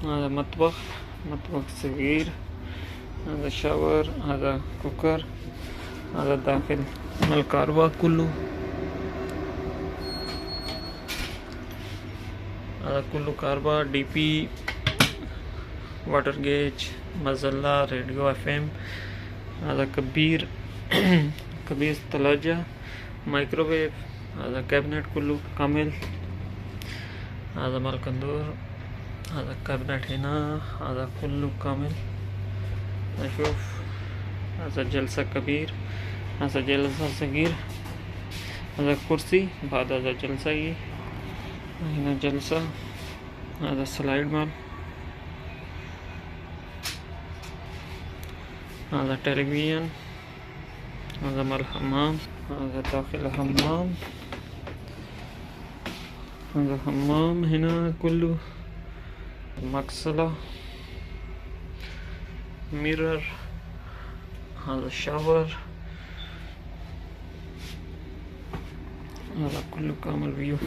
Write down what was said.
هذا مطبخ صغير. هذا شاور. هذا كوكر. هذا داخل الكهرباء كله. هذا كله كهرباء. دي بي، water gauge, मज़ल्ला, radio FM. هذا كبير كبير ثلاجة, microwave. هذا cabinet كله كامل. هذا مال كندور. هذا cabinet هنا. هذا كله كامل. نشوف. هذا جلسة كبير. هذا جلسة صغير. هذا كرسي بعد هذا جلسة. هنا جلسة. هذا سلايد مال. هذا تلفزيون. هذا مال الحمام. هذا داخل الحمام. هذا حمام هنا كله. مغسلة, ميرر. هذا شاور. هذا كله كامل فيو.